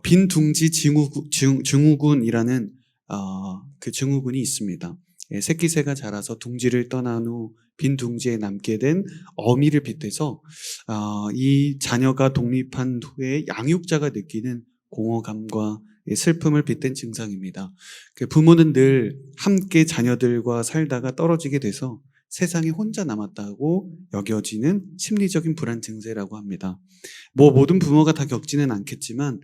빈둥지 증후군이라는 그 증후군이 있습니다. 새끼새가 자라서 둥지를 떠난 후 빈 둥지에 남게 된 어미를 빗대서 이 자녀가 독립한 후에 양육자가 느끼는 공허감과 슬픔을 빗댄 증상입니다. 부모는 늘 함께 자녀들과 살다가 떨어지게 돼서 세상에 혼자 남았다고 여겨지는 심리적인 불안 증세라고 합니다. 모든 부모가 다 겪지는 않겠지만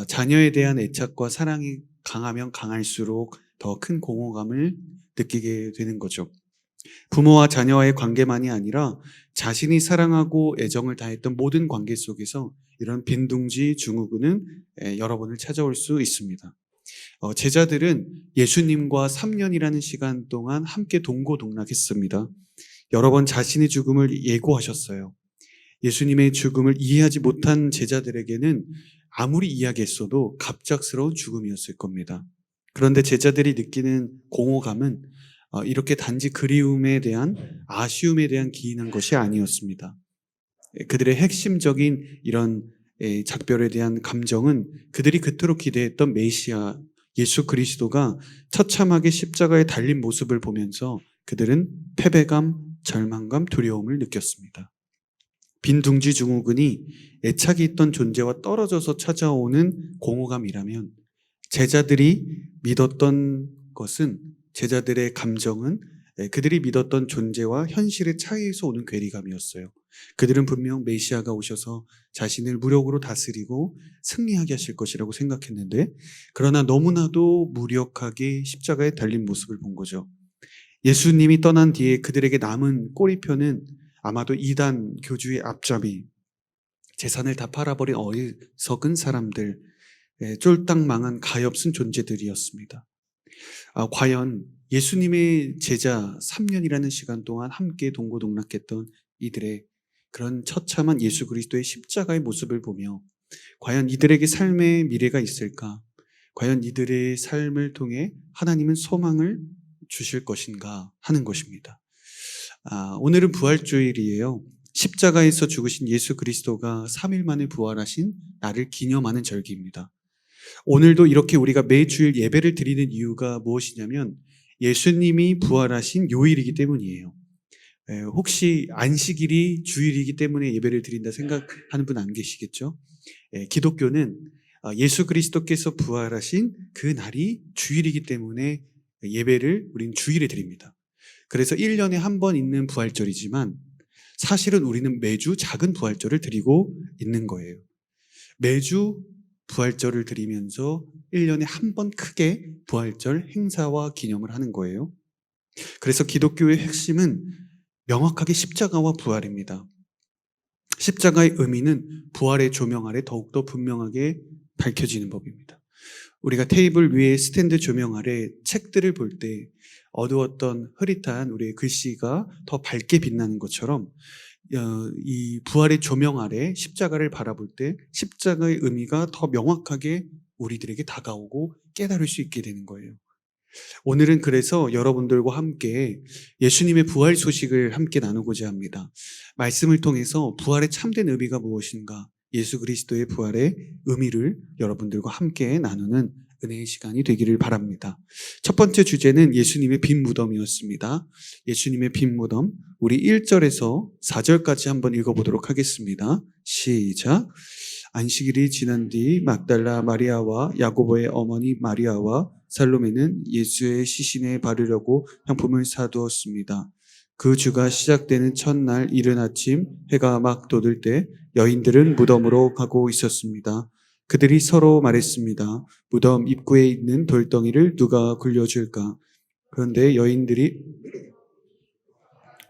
자녀에 대한 애착과 사랑이 강하면 강할수록 더 큰 공허감을 느끼게 되는 거죠. 부모와 자녀와의 관계만이 아니라 자신이 사랑하고 애정을 다했던 모든 관계 속에서 이런 빈둥지 증후군은 여러 번을 찾아올 수 있습니다. 제자들은 예수님과 3년이라는 시간 동안 함께 동고동락했습니다. 여러 번 자신의 죽음을 예고하셨어요. 예수님의 죽음을 이해하지 못한 제자들에게는 아무리 이야기했어도 갑작스러운 죽음이었을 겁니다. 그런데 제자들이 느끼는 공허감은 이렇게 단지 그리움에 대한 아쉬움에 대한 기인한 것이 아니었습니다. 그들의 핵심적인 이런 작별에 대한 감정은 그들이 그토록 기대했던 메시아 예수 그리스도가 처참하게 십자가에 달린 모습을 보면서 그들은 패배감, 절망감, 두려움을 느꼈습니다. 빈둥지 증후군이 애착이 있던 존재와 떨어져서 찾아오는 공허감이라면 제자들이 믿었던 것은 제자들의 감정은 그들이 믿었던 존재와 현실의 차이에서 오는 괴리감이었어요. 그들은 분명 메시아가 오셔서 자신을 무력으로 다스리고 승리하게 하실 것이라고 생각했는데 그러나 너무나도 무력하게 십자가에 달린 모습을 본 거죠. 예수님이 떠난 뒤에 그들에게 남은 꼬리표는 아마도 이단 교주의 앞잡이, 재산을 다 팔아버린 어리석은 사람들, 쫄딱 망한 가엾은 존재들이었습니다. 과연 예수님의 제자 3년이라는 시간 동안 함께 동고동락했던 이들의 그런 처참한 예수 그리스도의 십자가의 모습을 보며 과연 이들에게 삶의 미래가 있을까? 과연 이들의 삶을 통해 하나님은 소망을 주실 것인가 하는 것입니다. 오늘은 부활주일이에요. 십자가에서 죽으신 예수 그리스도가 3일 만에 부활하신 날을 기념하는 절기입니다. 오늘도 이렇게 우리가 매주일 예배를 드리는 이유가 무엇이냐면 예수님이 부활하신 요일이기 때문이에요. 혹시 안식일이 주일이기 때문에 예배를 드린다 생각하는 분 안 계시겠죠? 기독교는 예수 그리스도께서 부활하신 그 날이 주일이기 때문에 예배를 우리는 주일에 드립니다. 그래서 1년에 한 번 있는 부활절이지만 사실은 우리는 매주 작은 부활절을 드리고 있는 거예요. 매주 부활절을 드리면서 1년에 한 번 크게 부활절 행사와 기념을 하는 거예요. 그래서 기독교의 핵심은 명확하게 십자가와 부활입니다. 십자가의 의미는 부활의 조명 아래 더욱더 분명하게 밝혀지는 법입니다. 우리가 테이블 위에 스탠드 조명 아래 책들을 볼 때 어두웠던 흐릿한 우리의 글씨가 더 밝게 빛나는 것처럼 이 부활의 조명 아래 십자가를 바라볼 때 십자가의 의미가 더 명확하게 우리들에게 다가오고 깨달을 수 있게 되는 거예요. 오늘은 그래서 여러분들과 함께 예수님의 부활 소식을 함께 나누고자 합니다. 말씀을 통해서 부활의 참된 의미가 무엇인가, 예수 그리스도의 부활의 의미를 여러분들과 함께 나누는 은혜의 시간이 되기를 바랍니다. 첫 번째 주제는 예수님의 빈 무덤이었습니다. 예수님의 빈 무덤, 우리 1절에서 4절까지 한번 읽어보도록 하겠습니다. 시작. 안식일이 지난 뒤 막달라 마리아와 야고보의 어머니 마리아와 살로메는 예수의 시신에 바르려고 향품을 사두었습니다. 그 주가 시작되는 첫날 이른 아침 해가 막 돋을 때 여인들은 무덤으로 가고 있었습니다. 그들이 서로 말했습니다. 무덤 입구에 있는 돌덩이를 누가 굴려줄까? 그런데 여인들이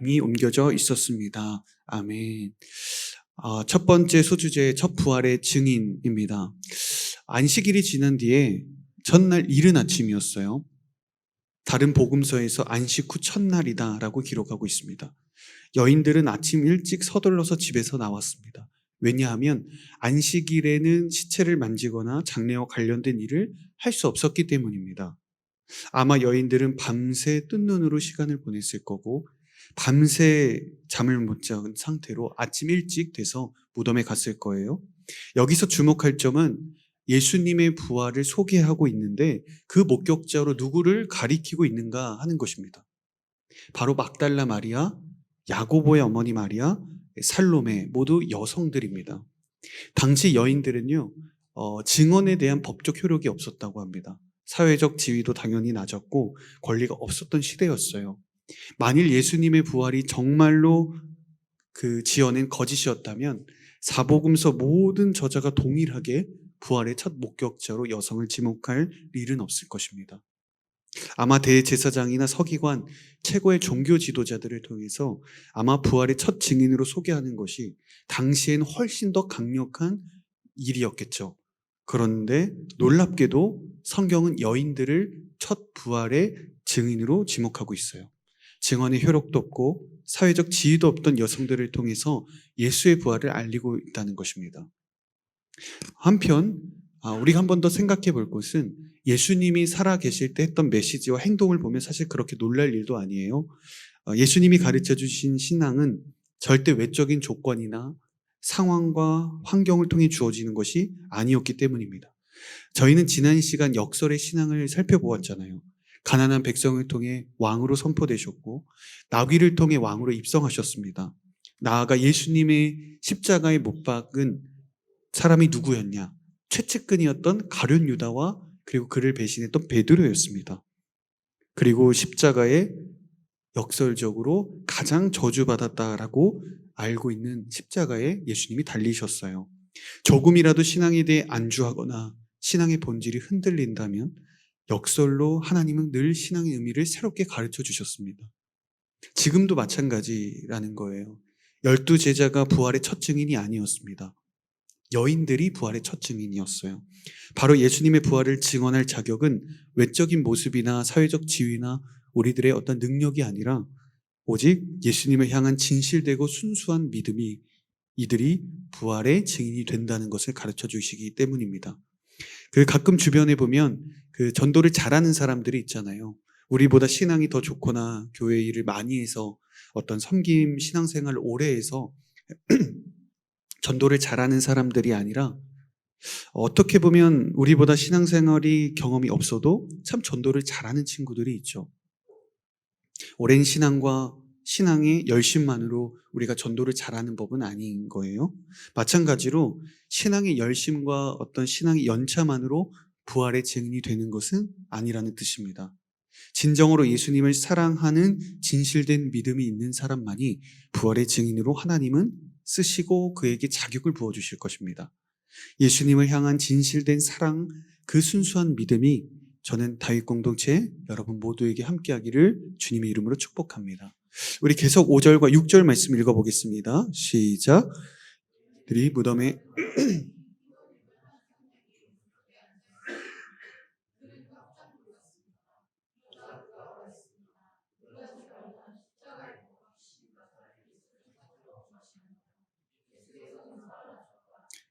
이미 옮겨져 있었습니다. 아멘. 첫 번째 소주제의 첫 부활의 증인입니다. 안식일이 지난 뒤에 첫날 이른 아침이었어요. 다른 복음서에서 안식 후 첫날이다 라고 기록하고 있습니다. 여인들은 아침 일찍 서둘러서 집에서 나왔습니다. 왜냐하면 안식일에는 시체를 만지거나 장례와 관련된 일을 할 수 없었기 때문입니다. 아마 여인들은 밤새 뜬 눈으로 시간을 보냈을 거고 밤새 잠을 못 잔 상태로 아침 일찍 돼서 무덤에 갔을 거예요. 여기서 주목할 점은 예수님의 부활을 소개하고 있는데 그 목격자로 누구를 가리키고 있는가 하는 것입니다. 바로 막달라 마리아, 야고보의 어머니 마리아, 살로메 모두 여성들입니다. 당시 여인들은요, 증언에 대한 법적 효력이 없었다고 합니다. 사회적 지위도 당연히 낮았고 권리가 없었던 시대였어요. 만일 예수님의 부활이 정말로 그 지어낸 거짓이었다면 사복음서 모든 저자가 동일하게 부활의 첫 목격자로 여성을 지목할 일은 없을 것입니다. 아마 대제사장이나 서기관, 최고의 종교 지도자들을 통해서 아마 부활의 첫 증인으로 소개하는 것이 당시엔 훨씬 더 강력한 일이었겠죠. 그런데 놀랍게도 성경은 여인들을 첫 부활의 증인으로 지목하고 있어요. 증언의 효력도 없고 사회적 지위도 없던 여성들을 통해서 예수의 부활을 알리고 있다는 것입니다. 한편 우리가 한 번 더 생각해 볼 것은 예수님이 살아 계실 때 했던 메시지와 행동을 보면 사실 그렇게 놀랄 일도 아니에요. 예수님이 가르쳐 주신 신앙은 절대 외적인 조건이나 상황과 환경을 통해 주어지는 것이 아니었기 때문입니다. 저희는 지난 시간 역설의 신앙을 살펴보았잖아요. 가난한 백성을 통해 왕으로 선포되셨고 나귀를 통해 왕으로 입성하셨습니다. 나아가 예수님의 십자가에 못 박은 사람이 누구였냐? 최측근이었던 가룟 유다와 그리고 그를 배신했던 베드로였습니다. 그리고 십자가에 역설적으로 가장 저주받았다라고 알고 있는 십자가에 예수님이 달리셨어요. 조금이라도 신앙에 대해 안주하거나 신앙의 본질이 흔들린다면 역설로 하나님은 늘 신앙의 의미를 새롭게 가르쳐 주셨습니다. 지금도 마찬가지라는 거예요. 12제자가 부활의 첫 증인이 아니었습니다. 여인들이 부활의 첫 증인이었어요. 바로 예수님의 부활을 증언할 자격은 외적인 모습이나 사회적 지위나 우리들의 어떤 능력이 아니라 오직 예수님을 향한 진실되고 순수한 믿음이 이들이 부활의 증인이 된다는 것을 가르쳐 주시기 때문입니다. 가끔 주변에 보면 전도를 잘하는 사람들이 있잖아요. 우리보다 신앙이 더 좋거나 교회 일을 많이 해서 어떤 섬김 신앙생활을 오래 해서 전도를 잘하는 사람들이 아니라 어떻게 보면 우리보다 신앙생활이 경험이 없어도 참 전도를 잘하는 친구들이 있죠. 오랜 신앙과 신앙의 열심만으로 우리가 전도를 잘하는 법은 아닌 거예요. 마찬가지로 신앙의 열심과 어떤 신앙의 연차만으로 부활의 증인이 되는 것은 아니라는 뜻입니다. 진정으로 예수님을 사랑하는 진실된 믿음이 있는 사람만이 부활의 증인으로 하나님은 쓰시고 그에게 자격을 부어주실 것입니다. 예수님을 향한 진실된 사랑, 그 순수한 믿음이 저는 다윗 공동체 여러분 모두에게 함께하기를 주님의 이름으로 축복합니다. 우리 계속 5절과 6절 말씀 읽어보겠습니다. 시작. 들이 무덤에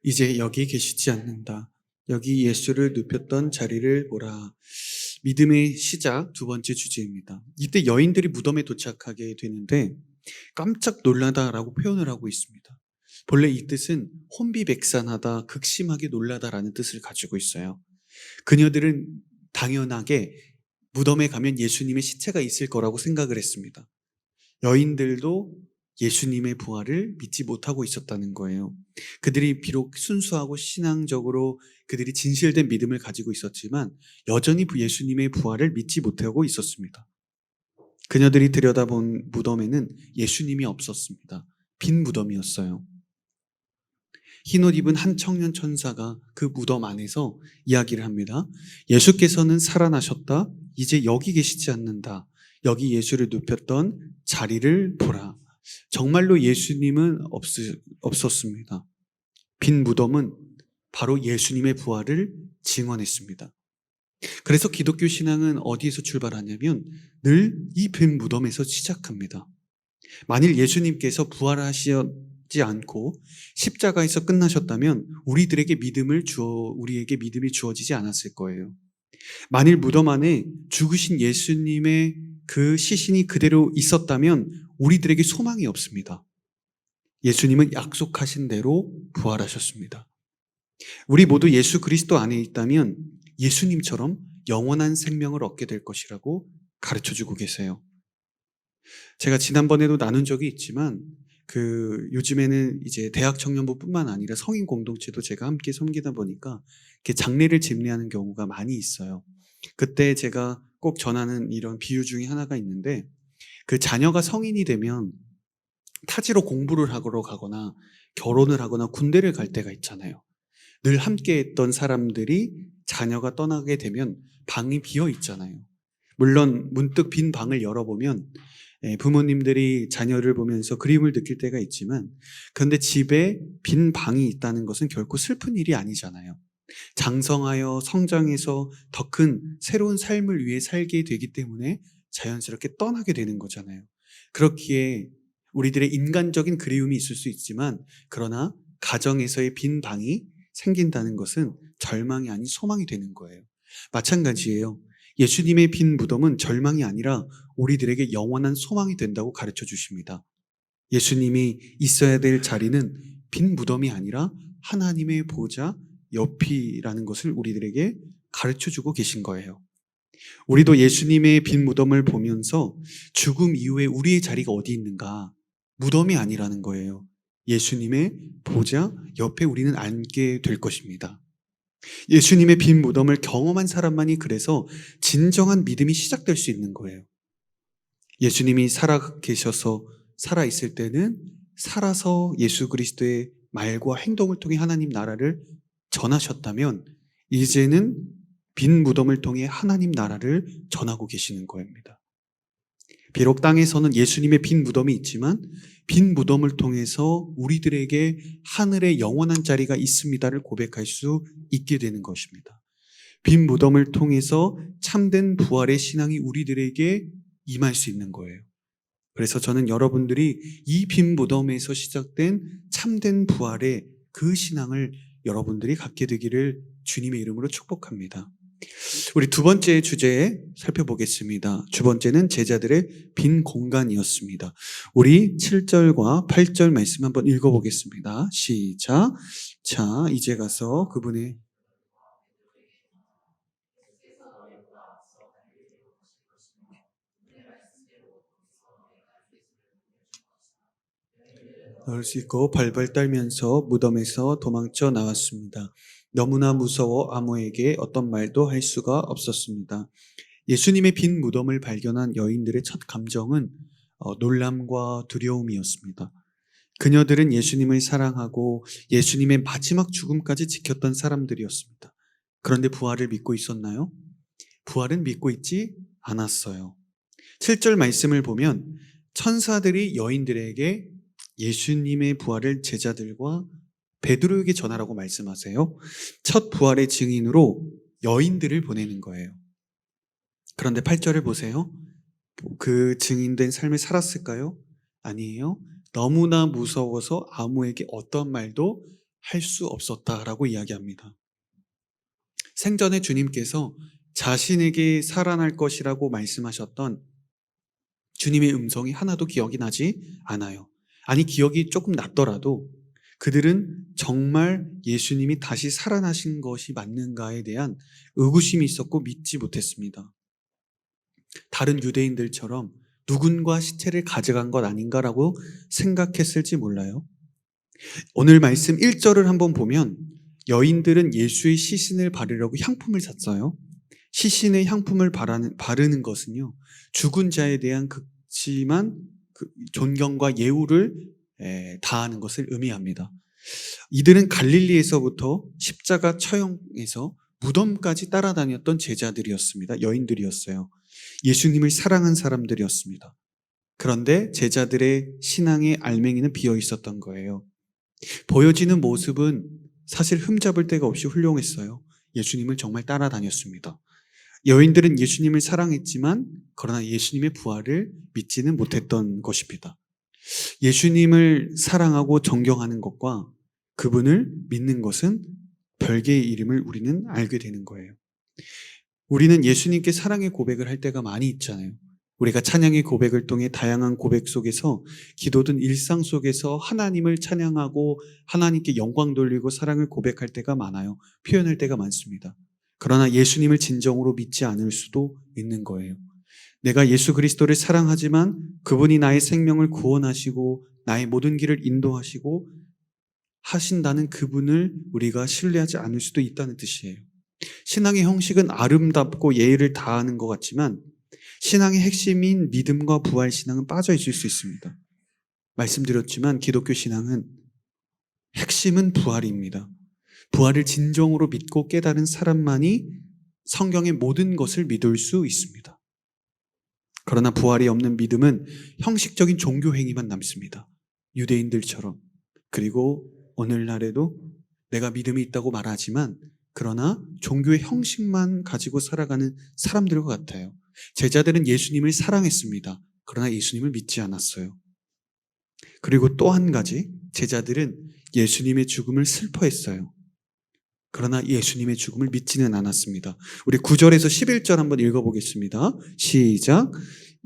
이제 여기 계시지 않는다. 여기 예수를 눕혔던 자리를 보라. 믿음의 시작 두 번째 주제입니다. 이때 여인들이 무덤에 도착하게 되는데 깜짝 놀라다라고 표현을 하고 있습니다. 본래 이 뜻은 혼비백산하다, 극심하게 놀라다라는 뜻을 가지고 있어요. 그녀들은 당연하게 무덤에 가면 예수님의 시체가 있을 거라고 생각을 했습니다. 여인들도 예수님의 부활을 믿지 못하고 있었다는 거예요. 그들이 비록 순수하고 신앙적으로 그들이 진실된 믿음을 가지고 있었지만 여전히 예수님의 부활을 믿지 못하고 있었습니다. 그녀들이 들여다본 무덤에는 예수님이 없었습니다. 빈 무덤이었어요. 흰옷 입은 한 청년 천사가 그 무덤 안에서 이야기를 합니다. 예수께서는 살아나셨다. 이제 여기 계시지 않는다. 여기 예수를 눕혔던 자리를 보라. 정말로 예수님은 없었습니다. 빈 무덤은 바로 예수님의 부활을 증언했습니다. 그래서 기독교 신앙은 어디에서 출발하냐면 늘 이 빈 무덤에서 시작합니다. 만일 예수님께서 부활하시지 않고 십자가에서 끝나셨다면 우리에게 믿음이 주어지지 않았을 거예요. 만일 무덤 안에 죽으신 예수님의 그 시신이 그대로 있었다면 우리들에게 소망이 없습니다. 예수님은 약속하신 대로 부활하셨습니다. 우리 모두 예수 그리스도 안에 있다면 예수님처럼 영원한 생명을 얻게 될 것이라고 가르쳐 주고 계세요. 제가 지난번에도 나눈 적이 있지만 요즘에는 이제 대학 청년부뿐만 아니라 성인 공동체도 제가 함께 섬기다 보니까 이렇게 장례를 집례하는 경우가 많이 있어요. 그때 제가 꼭 전하는 이런 비유 중에 하나가 있는데, 그 자녀가 성인이 되면 타지로 공부를 하러 가거나 결혼을 하거나 군대를 갈 때가 있잖아요. 늘 함께 했던 사람들이 자녀가 떠나게 되면 방이 비어 있잖아요. 물론 문득 빈 방을 열어보면 부모님들이 자녀를 보면서 그리움을 느낄 때가 있지만, 그런데 집에 빈 방이 있다는 것은 결코 슬픈 일이 아니잖아요. 장성하여 성장해서 더 큰 새로운 삶을 위해 살게 되기 때문에 자연스럽게 떠나게 되는 거잖아요. 그렇기에 우리들의 인간적인 그리움이 있을 수 있지만, 그러나 가정에서의 빈 방이 생긴다는 것은 절망이 아닌 소망이 되는 거예요. 마찬가지예요. 예수님의 빈 무덤은 절망이 아니라 우리들에게 영원한 소망이 된다고 가르쳐 주십니다. 예수님이 있어야 될 자리는 빈 무덤이 아니라 하나님의 보좌 옆이라는 것을 우리들에게 가르쳐 주고 계신 거예요. 우리도 예수님의 빈 무덤을 보면서 죽음 이후에 우리의 자리가 어디 있는가? 무덤이 아니라는 거예요. 예수님의 보좌 옆에 우리는 앉게 될 것입니다. 예수님의 빈 무덤을 경험한 사람만이 그래서 진정한 믿음이 시작될 수 있는 거예요. 예수님이 살아 계셔서 살아 있을 때는 살아서 예수 그리스도의 말과 행동을 통해 하나님 나라를 전하셨다면, 이제는 빈 무덤을 통해 하나님 나라를 전하고 계시는 겁니다. 비록 땅에서는 예수님의 빈 무덤이 있지만 빈 무덤을 통해서 우리들에게 하늘의 영원한 자리가 있습니다를 고백할 수 있게 되는 것입니다. 빈 무덤을 통해서 참된 부활의 신앙이 우리들에게 임할 수 있는 거예요. 그래서 저는 여러분들이 이 빈 무덤에서 시작된 참된 부활의 그 신앙을 여러분들이 갖게 되기를 주님의 이름으로 축복합니다. 우리 두 번째 주제 살펴보겠습니다. 두 번째는 제자들의 빈 공간이었습니다. 우리 7절과 8절 말씀 한번 읽어보겠습니다. 시작. 자, 이제 가서 그분의 넣을 수 있고 발발 떨면서 무덤에서 도망쳐 나왔습니다. 너무나 무서워 아무에게 어떤 말도 할 수가 없었습니다. 예수님의 빈 무덤을 발견한 여인들의 첫 감정은 놀람과 두려움이었습니다. 그녀들은 예수님을 사랑하고 예수님의 마지막 죽음까지 지켰던 사람들이었습니다. 그런데 부활을 믿고 있었나요? 부활은 믿고 있지 않았어요. 7절 말씀을 보면 천사들이 여인들에게 예수님의 부활을 제자들과 베드로에게 전하라고 말씀하세요. 첫 부활의 증인으로 여인들을 보내는 거예요. 그런데 8절을 보세요. 그 증인된 삶을 살았을까요? 아니에요. 너무나 무서워서 아무에게 어떤 말도 할 수 없었다라고 이야기합니다. 생전에 주님께서 자신에게 살아날 것이라고 말씀하셨던 주님의 음성이 하나도 기억이 나지 않아요. 아니, 기억이 조금 났더라도 그들은 정말 예수님이 다시 살아나신 것이 맞는가에 대한 의구심이 있었고 믿지 못했습니다. 다른 유대인들처럼 누군가 시체를 가져간 것 아닌가라고 생각했을지 몰라요. 오늘 말씀 1절을 한번 보면 여인들은 예수의 시신을 바르려고 향품을 샀어요. 시신의 향품을 바르는 것은요, 죽은 자에 대한 극심한 존경과 예우를 다하는 것을 의미합니다. 이들은 갈릴리에서부터 십자가 처형에서 무덤까지 따라다녔던 제자들이었습니다. 여인들이었어요. 예수님을 사랑한 사람들이었습니다. 그런데 제자들의 신앙의 알맹이는 비어 있었던 거예요. 보여지는 모습은 사실 흠잡을 데가 없이 훌륭했어요. 예수님을 정말 따라다녔습니다. 여인들은 예수님을 사랑했지만 그러나 예수님의 부활을 믿지는 못했던 것입니다. 예수님을 사랑하고 존경하는 것과 그분을 믿는 것은 별개의 이름을 우리는 알게 되는 거예요. 우리는 예수님께 사랑의 고백을 할 때가 많이 있잖아요. 우리가 찬양의 고백을 통해 다양한 고백 속에서 기도든 일상 속에서 하나님을 찬양하고 하나님께 영광 돌리고 사랑을 고백할 때가 많아요. 표현할 때가 많습니다. 그러나 예수님을 진정으로 믿지 않을 수도 있는 거예요. 내가 예수 그리스도를 사랑하지만 그분이 나의 생명을 구원하시고 나의 모든 길을 인도하시고 하신다는 그분을 우리가 신뢰하지 않을 수도 있다는 뜻이에요. 신앙의 형식은 아름답고 예의를 다하는 것 같지만 신앙의 핵심인 믿음과 부활 신앙은 빠져 있을 수 있습니다. 말씀드렸지만 기독교 신앙은 핵심은 부활입니다. 부활을 진정으로 믿고 깨달은 사람만이 성경의 모든 것을 믿을 수 있습니다. 그러나 부활이 없는 믿음은 형식적인 종교 행위만 남습니다. 유대인들처럼. 그리고 오늘날에도 내가 믿음이 있다고 말하지만 그러나 종교의 형식만 가지고 살아가는 사람들과 같아요. 제자들은 예수님을 사랑했습니다. 그러나 예수님을 믿지 않았어요. 그리고 또 한 가지, 제자들은 예수님의 죽음을 슬퍼했어요. 그러나 예수님의 죽음을 믿지는 않았습니다. 우리 9절에서 11절 한번 읽어보겠습니다. 시작.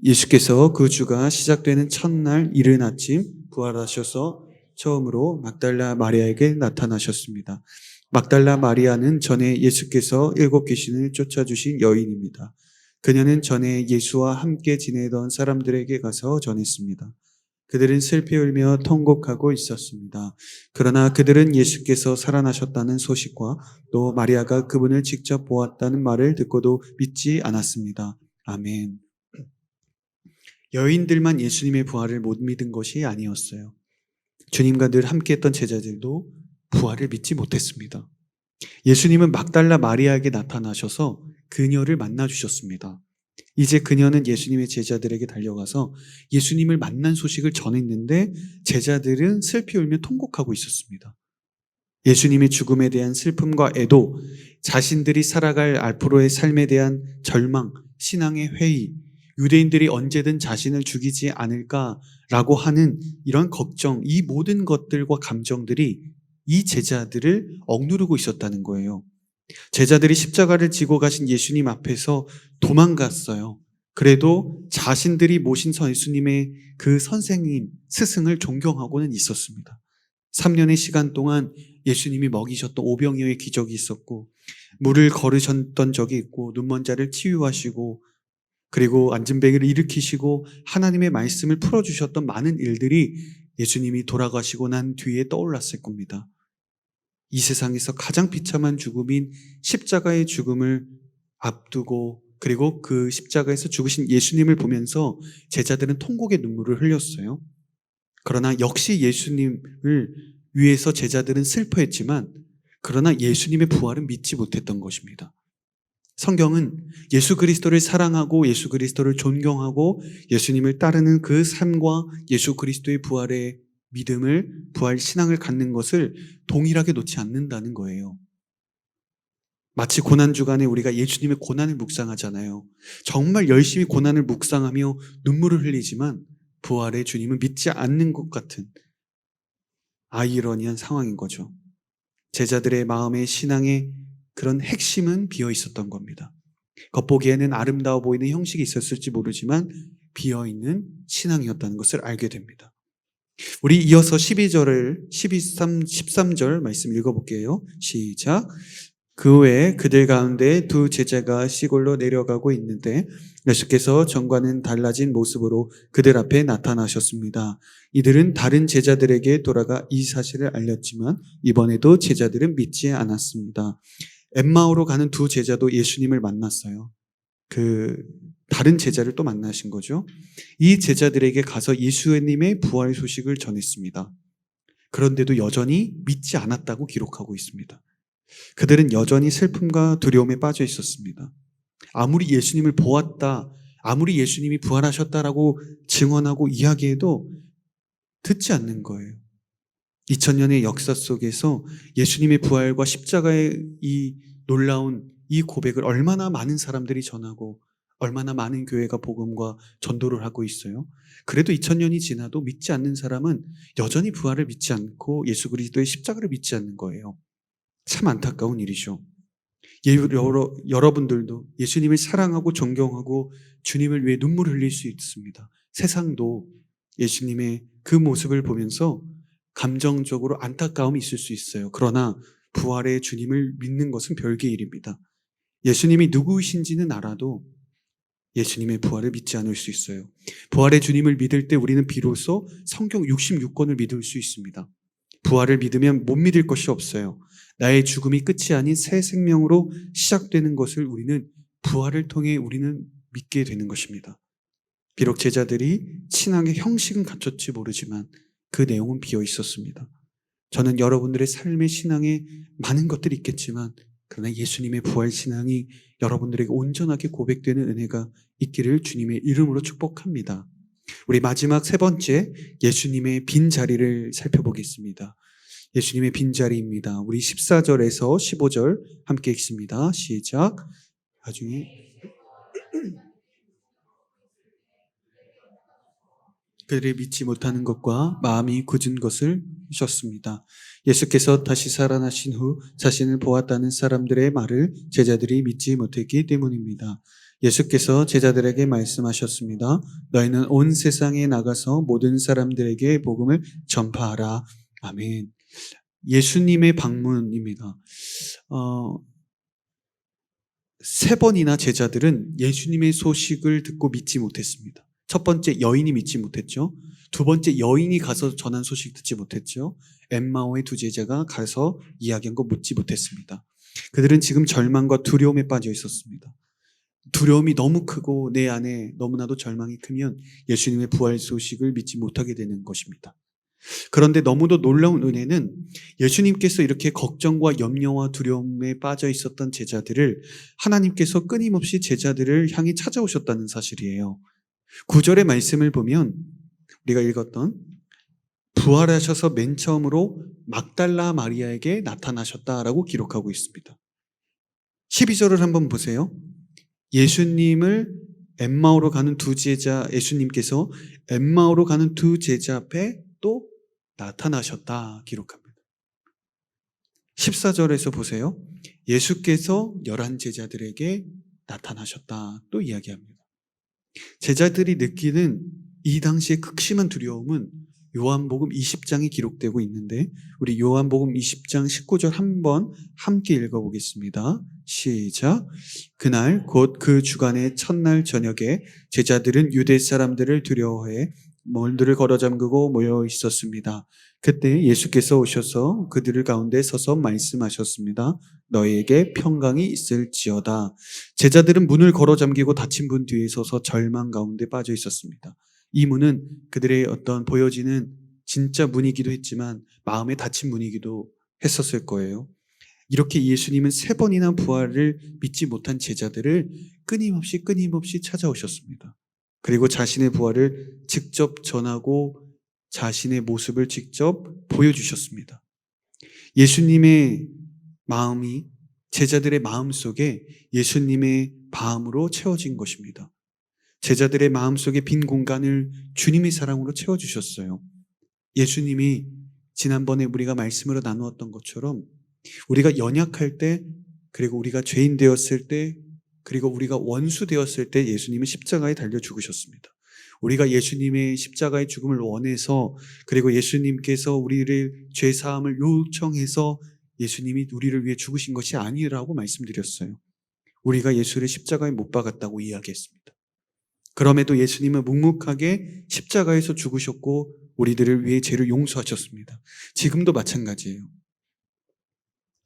예수께서 그 주가 시작되는 첫날 이른 아침 부활하셔서 처음으로 막달라 마리아에게 나타나셨습니다. 막달라 마리아는 전에 예수께서 7 귀신을 쫓아주신 여인입니다. 그녀는 전에 예수와 함께 지내던 사람들에게 가서 전했습니다. 그들은 슬피 울며 통곡하고 있었습니다. 그러나 그들은 예수께서 살아나셨다는 소식과 또 마리아가 그분을 직접 보았다는 말을 듣고도 믿지 않았습니다. 아멘. 여인들만 예수님의 부활을 못 믿은 것이 아니었어요. 주님과 늘 함께했던 제자들도 부활을 믿지 못했습니다. 예수님은 막달라 마리아에게 나타나셔서 그녀를 만나주셨습니다. 이제 그녀는 예수님의 제자들에게 달려가서 예수님을 만난 소식을 전했는데 제자들은 슬피 울며 통곡하고 있었습니다. 예수님의 죽음에 대한 슬픔과 애도, 자신들이 살아갈 앞으로의 삶에 대한 절망, 신앙의 회의, 유대인들이 언제든 자신을 죽이지 않을까라고 하는 이런 걱정, 이 모든 것들과 감정들이 이 제자들을 억누르고 있었다는 거예요. 제자들이 십자가를 지고 가신 예수님 앞에서 도망갔어요. 그래도 자신들이 모신 예수님의 그 선생님, 스승을 존경하고는 있었습니다. 3년의 시간 동안 예수님이 먹이셨던 오병이어의 기적이 있었고 물을 걸으셨던 적이 있고 눈먼 자를 치유하시고 그리고 앉은 뱅이를 일으키시고 하나님의 말씀을 풀어주셨던 많은 일들이 예수님이 돌아가시고 난 뒤에 떠올랐을 겁니다. 이 세상에서 가장 비참한 죽음인 십자가의 죽음을 앞두고 그리고 그 십자가에서 죽으신 예수님을 보면서 제자들은 통곡의 눈물을 흘렸어요. 그러나 역시 예수님을 위해서 제자들은 슬퍼했지만 그러나 예수님의 부활은 믿지 못했던 것입니다. 성경은 예수 그리스도를 사랑하고 예수 그리스도를 존경하고 예수님을 따르는 그 삶과 예수 그리스도의 부활의 믿음을, 부활 신앙을 갖는 것을 동일하게 놓지 않는다는 거예요. 마치 고난주간에 우리가 예수님의 고난을 묵상하잖아요. 정말 열심히 고난을 묵상하며 눈물을 흘리지만 부활의 주님은 믿지 않는 것 같은 아이러니한 상황인 거죠. 제자들의 마음의 신앙의 그런 핵심은 비어 있었던 겁니다. 겉보기에는 아름다워 보이는 형식이 있었을지 모르지만 비어 있는 신앙이었다는 것을 알게 됩니다. 우리 이어서 13절 말씀 읽어볼게요. 시작. 그 외에 그들 가운데 두 제자가 시골로 내려가고 있는데 예수께서 전과는 달라진 모습으로 그들 앞에 나타나셨습니다. 이들은 다른 제자들에게 돌아가 이 사실을 알렸지만 이번에도 제자들은 믿지 않았습니다. 엠마오로 가는 두 제자도 예수님을 만났어요. 다른 제자를 또 만나신 거죠. 이 제자들에게 가서 예수님의 부활 소식을 전했습니다. 그런데도 여전히 믿지 않았다고 기록하고 있습니다. 그들은 여전히 슬픔과 두려움에 빠져 있었습니다. 아무리 예수님을 보았다, 아무리 예수님이 부활하셨다라고 증언하고 이야기해도 듣지 않는 거예요. 2000년의 역사 속에서 예수님의 부활과 십자가의 이 놀라운 이 고백을 얼마나 많은 사람들이 전하고 얼마나 많은 교회가 복음과 전도를 하고 있어요. 그래도 2000년이 지나도 믿지 않는 사람은 여전히 부활을 믿지 않고 예수 그리스도의 십자가를 믿지 않는 거예요. 참 안타까운 일이죠. 여러분들도 예수님을 사랑하고 존경하고 주님을 위해 눈물 흘릴 수 있습니다. 세상도 예수님의 그 모습을 보면서 감정적으로 안타까움이 있을 수 있어요. 그러나 부활의 주님을 믿는 것은 별개의 일입니다. 예수님이 누구이신지는 알아도 예수님의 부활을 믿지 않을 수 있어요. 부활의 주님을 믿을 때 우리는 비로소 성경 66권을 믿을 수 있습니다. 부활을 믿으면 못 믿을 것이 없어요. 나의 죽음이 끝이 아닌 새 생명으로 시작되는 것을 우리는 부활을 통해 우리는 믿게 되는 것입니다. 비록 제자들이 신앙의 형식은 갖췄지 모르지만 그 내용은 비어 있었습니다. 저는 여러분들의 삶의 신앙에 많은 것들이 있겠지만 그러나 예수님의 부활 신앙이 여러분들에게 온전하게 고백되는 은혜가 있기를 주님의 이름으로 축복합니다. 우리 마지막 세 번째 예수님의 빈자리를 살펴보겠습니다. 예수님의 빈자리입니다. 우리 14절에서 15절 함께 읽습니다. 시작. 나중에 그들이 믿지 못하는 것과 마음이 굳은 것을 보셨습니다. 예수께서 다시 살아나신 후 자신을 보았다는 사람들의 말을 제자들이 믿지 못했기 때문입니다. 예수께서 제자들에게 말씀하셨습니다. 너희는 온 세상에 나가서 모든 사람들에게 복음을 전파하라. 아멘. 예수님의 방문입니다. 세 번이나 제자들은 예수님의 소식을 듣고 믿지 못했습니다. 첫 번째 여인이 믿지 못했죠. 두 번째 여인이 가서 전한 소식 듣지 못했죠. 엠마오의 두 제자가 가서 이야기한 거 묻지 못했습니다. 그들은 지금 절망과 두려움에 빠져 있었습니다. 두려움이 너무 크고 내 안에 너무나도 절망이 크면 예수님의 부활 소식을 믿지 못하게 되는 것입니다. 그런데 너무도 놀라운 은혜는 예수님께서 이렇게 걱정과 염려와 두려움에 빠져 있었던 제자들을 하나님께서 끊임없이 제자들을 향해 찾아오셨다는 사실이에요. 9절의 말씀을 보면 우리가 읽었던 부활하셔서 맨 처음으로 막달라 마리아에게 나타나셨다라고 기록하고 있습니다. 12절을 한번 보세요. 예수님께서 엠마오로 가는 두 제자 앞에 또 나타나셨다 기록합니다. 14절에서 보세요. 예수께서 11 제자들에게 나타나셨다 또 이야기합니다. 제자들이 느끼는 이 당시의 극심한 두려움은 요한복음 20장에 기록되고 있는데 우리 요한복음 20장 19절 한번 함께 읽어보겠습니다. 시작. 그날 곧 그 주간의 첫날 저녁에 제자들은 유대 사람들을 두려워해 멀들을 걸어 잠그고 모여 있었습니다. 그때 예수께서 오셔서 그들을 가운데 서서 말씀하셨습니다. 너희에게 평강이 있을지어다. 제자들은 문을 걸어 잠기고 닫힌 문 뒤에 서서 절망 가운데 빠져 있었습니다. 이 문은 그들의 어떤 보여지는 진짜 문이기도 했지만 마음에 닫힌 문이기도 했었을 거예요. 이렇게 예수님은 3번이나 부활을 믿지 못한 제자들을 끊임없이 찾아오셨습니다. 그리고 자신의 부활을 직접 전하고 자신의 모습을 직접 보여주셨습니다. 예수님의 마음이 제자들의 마음 속에 예수님의 마음으로 채워진 것입니다. 제자들의 마음속에 빈 공간을 주님의 사랑으로 채워주셨어요. 예수님이 지난번에 우리가 말씀으로 나누었던 것처럼 우리가 연약할 때 그리고 우리가 죄인 되었을 때 그리고 우리가 원수 되었을 때 예수님은 십자가에 달려 죽으셨습니다. 우리가 예수님의 십자가의 죽음을 원해서 그리고 예수님께서 우리를 죄사함을 요청해서 예수님이 우리를 위해 죽으신 것이 아니라고 말씀드렸어요. 우리가 예수를 십자가에 못 박았다고 이야기했습니다. 그럼에도 예수님은 묵묵하게 십자가에서 죽으셨고 우리들을 위해 죄를 용서하셨습니다. 지금도 마찬가지예요.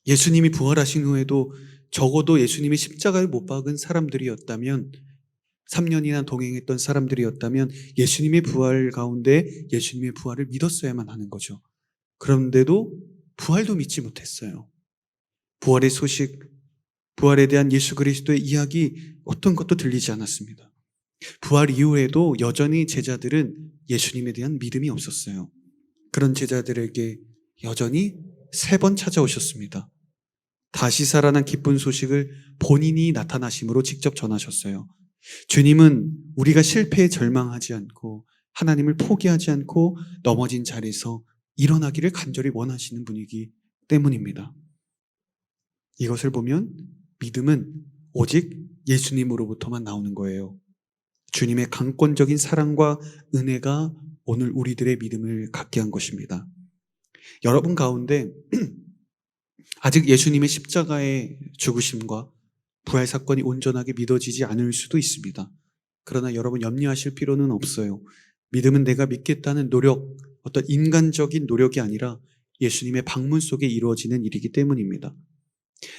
예수님이 부활하신 후에도 적어도 예수님이 십자가에 못 박은 사람들이었다면 3년이나 동행했던 사람들이었다면 예수님의 부활 가운데 예수님의 부활을 믿었어야만 하는 거죠. 그런데도 부활도 믿지 못했어요. 부활의 소식, 부활에 대한 예수 그리스도의 이야기 어떤 것도 들리지 않았습니다. 부활 이후에도 여전히 제자들은 예수님에 대한 믿음이 없었어요. 그런 제자들에게 여전히 3번 찾아오셨습니다. 다시 살아난 기쁜 소식을 본인이 나타나심으로 직접 전하셨어요. 주님은 우리가 실패에 절망하지 않고 하나님을 포기하지 않고 넘어진 자리에서 일어나기를 간절히 원하시는 분이기 때문입니다. 이것을 보면 믿음은 오직 예수님으로부터만 나오는 거예요. 주님의 강권적인 사랑과 은혜가 오늘 우리들의 믿음을 갖게 한 것입니다. 여러분 가운데 아직 예수님의 십자가의 죽으심과 부활 사건이 온전하게 믿어지지 않을 수도 있습니다. 그러나 여러분 염려하실 필요는 없어요. 믿음은 내가 믿겠다는 노력, 어떤 인간적인 노력이 아니라 예수님의 방문 속에 이루어지는 일이기 때문입니다.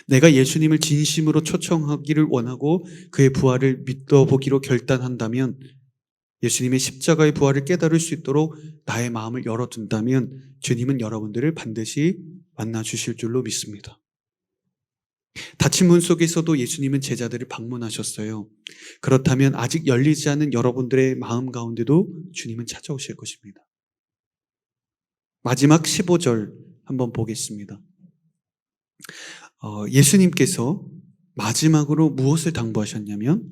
내가 예수님을 진심으로 초청하기를 원하고 그의 부활을 믿어보기로 결단한다면, 예수님의 십자가의 부활을 깨달을 수 있도록 나의 마음을 열어둔다면 주님은 여러분들을 반드시 만나주실 줄로 믿습니다. 닫힌 문 속에서도 예수님은 제자들을 방문하셨어요. 그렇다면 아직 열리지 않은 여러분들의 마음 가운데도 주님은 찾아오실 것입니다. 마지막 15절 한번 보겠습니다. 예수님께서 마지막으로 무엇을 당부하셨냐면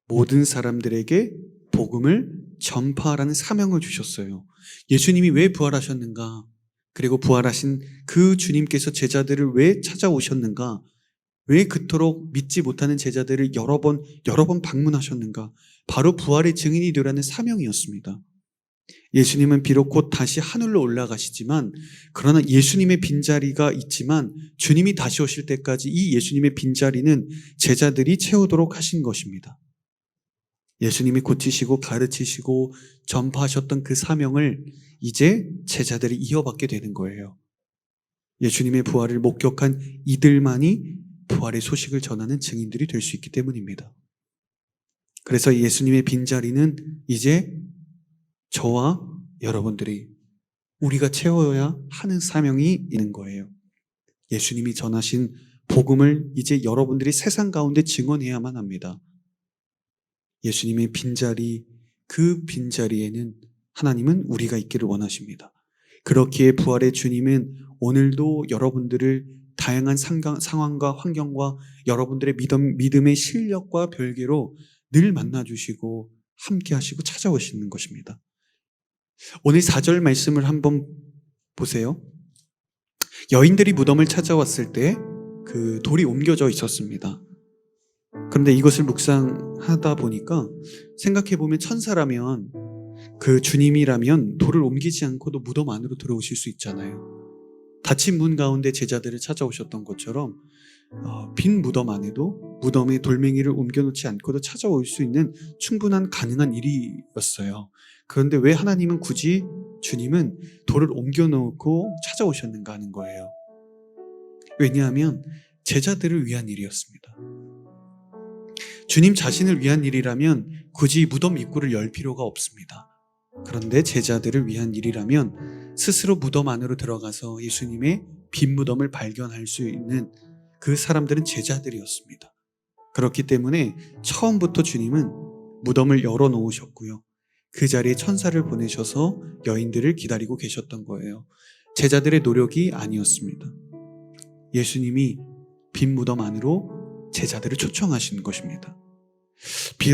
모든 사람들에게 복음을 전파하라는 사명을 주셨어요. 예수님이 왜 부활하셨는가? 그리고 부활하신 그 주님께서 제자들을 왜 찾아오셨는가? 왜 그토록 믿지 못하는 제자들을 여러 번 방문하셨는가? 바로 부활의 증인이 되라는 사명이었습니다. 예수님은 비록 곧 다시 하늘로 올라가시지만, 그러나 예수님의 빈자리가 있지만 주님이 다시 오실 때까지 이 예수님의 빈자리는 제자들이 채우도록 하신 것입니다. 예수님이 고치시고 가르치시고 전파하셨던 그 사명을 이제 제자들이 이어받게 되는 거예요. 예수님의 부활을 목격한 이들만이 부활의 소식을 전하는 증인들이 될 수 있기 때문입니다. 그래서 예수님의 빈자리는 이제 저와 여러분들이 우리가 채워야 하는 사명이 있는 거예요. 예수님이 전하신 복음을 이제 여러분들이 세상 가운데 증언해야만 합니다. 예수님의 빈자리, 그 빈자리에는 하나님은 우리가 있기를 원하십니다. 그렇기에 부활의 주님은 오늘도 여러분들을 다양한 상황과 환경과 여러분들의 믿음의 실력과 별개로 늘 만나주시고 함께 하시고 찾아오시는 것입니다. 오늘 4절 말씀을 한번 보세요. 여인들이 무덤을 찾아왔을 때 그 돌이 옮겨져 있었습니다. 그런데 이것을 묵상하다 보니까 생각해보면 천사라면, 그 주님이라면 돌을 옮기지 않고도 무덤 안으로 들어오실 수 있잖아요. 닫힌 문 가운데 제자들을 찾아오셨던 것처럼 빈 무덤 안에도 무덤에 돌멩이를 옮겨놓지 않고도 찾아올 수 있는 충분한 가능한 일이었어요. 그런데 왜 하나님은 굳이 주님은 돌을 옮겨놓고 찾아오셨는가 하는 거예요. 왜냐하면 제자들을 위한 일이었습니다. 주님 자신을 위한 일이라면 굳이 무덤 입구를 열 필요가 없습니다. 그런데 제자들을 위한 일이라면 스스로 무덤 안으로 들어가서 예수님의 빈 무덤을 발견할 수 있는 그 사람들은 제자들이었습니다. 그렇기 때문에 처음부터 주님은 무덤을 열어놓으셨고요. 그 자리에 천사를 보내셔서 여인들을 기다리고 계셨던 거예요. 제자들의 노력이 아니었습니다. 예수님이 빈 무덤 안으로 제자들을 초청하신 것입니다.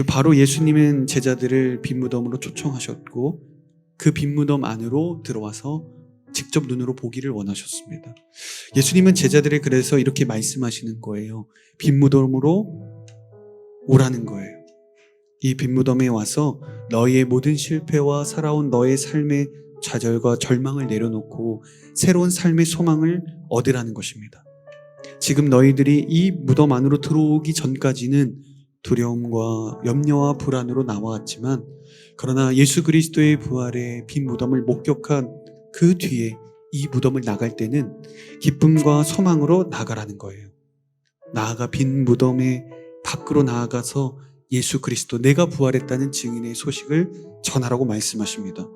바로 예수님은 제자들을 빈 무덤으로 초청하셨고 그 빈 무덤 안으로 들어와서 직접 눈으로 보기를 원하셨습니다. 예수님은 제자들을 그래서 이렇게 말씀하시는 거예요. 빈 무덤으로 오라는 거예요. 이 빈 무덤에 와서 너희의 모든 실패와 살아온 너의 삶의 좌절과 절망을 내려놓고 새로운 삶의 소망을 얻으라는 것입니다. 지금 너희들이 이 무덤 안으로 들어오기 전까지는 두려움과 염려와 불안으로 나왔지만, 그러나 예수 그리스도의 부활의 빈 무덤을 목격한 그 뒤에 이 무덤을 나갈 때는 기쁨과 소망으로 나가라는 거예요. 나아가 빈 무덤의 밖으로 나아가서 예수 그리스도, 내가 부활했다는 증인의 소식을 전하라고 말씀하십니다.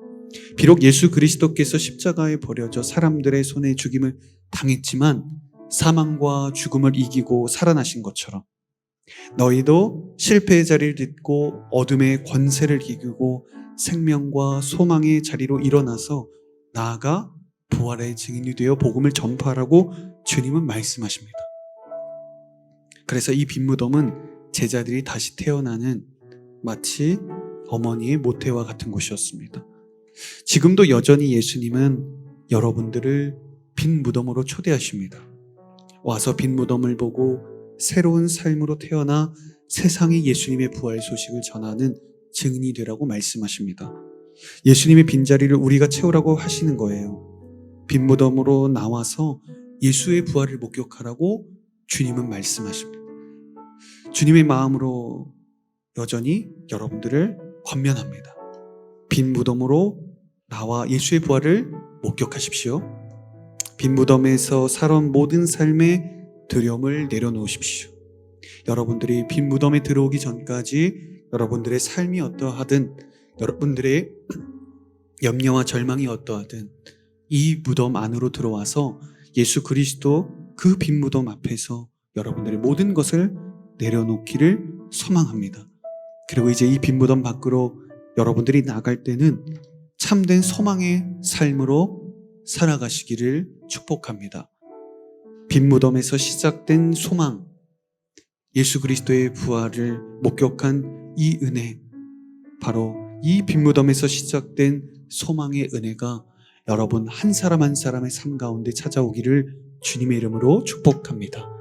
비록 예수 그리스도께서 십자가에 버려져 사람들의 손에 죽임을 당했지만 사망과 죽음을 이기고 살아나신 것처럼 너희도 실패의 자리를 딛고 어둠의 권세를 이기고 생명과 소망의 자리로 일어나서 나아가 부활의 증인이 되어 복음을 전파하라고 주님은 말씀하십니다. 그래서 이 빈 무덤은 제자들이 다시 태어나는 마치 어머니의 모태와 같은 곳이었습니다. 지금도 여전히 예수님은 여러분들을 빈 무덤으로 초대하십니다. 와서 빈 무덤을 보고 새로운 삶으로 태어나 세상에 예수님의 부활 소식을 전하는 증인이 되라고 말씀하십니다. 예수님의 빈자리를 우리가 채우라고 하시는 거예요. 빈 무덤으로 나와서 예수의 부활을 목격하라고 주님은 말씀하십니다. 주님의 마음으로 여전히 여러분들을 권면합니다. 빈 무덤으로 나와 예수의 부활을 목격하십시오. 빈 무덤에서 살아온 모든 삶의 두려움을 내려놓으십시오. 여러분들이 빈 무덤에 들어오기 전까지 여러분들의 삶이 어떠하든, 여러분들의 염려와 절망이 어떠하든 이 무덤 안으로 들어와서 예수 그리스도 그 빈 무덤 앞에서 여러분들의 모든 것을 내려놓기를 소망합니다. 그리고 이제 이 빈 무덤 밖으로 여러분들이 나갈 때는 참된 소망의 삶으로 살아가시기를 축복합니다. 빈 무덤에서 시작된 소망, 예수 그리스도의 부활을 목격한 이 은혜, 바로 이 빈 무덤에서 시작된 소망의 은혜가 여러분 한 사람 한 사람의 삶 가운데 찾아오기를 주님의 이름으로 축복합니다.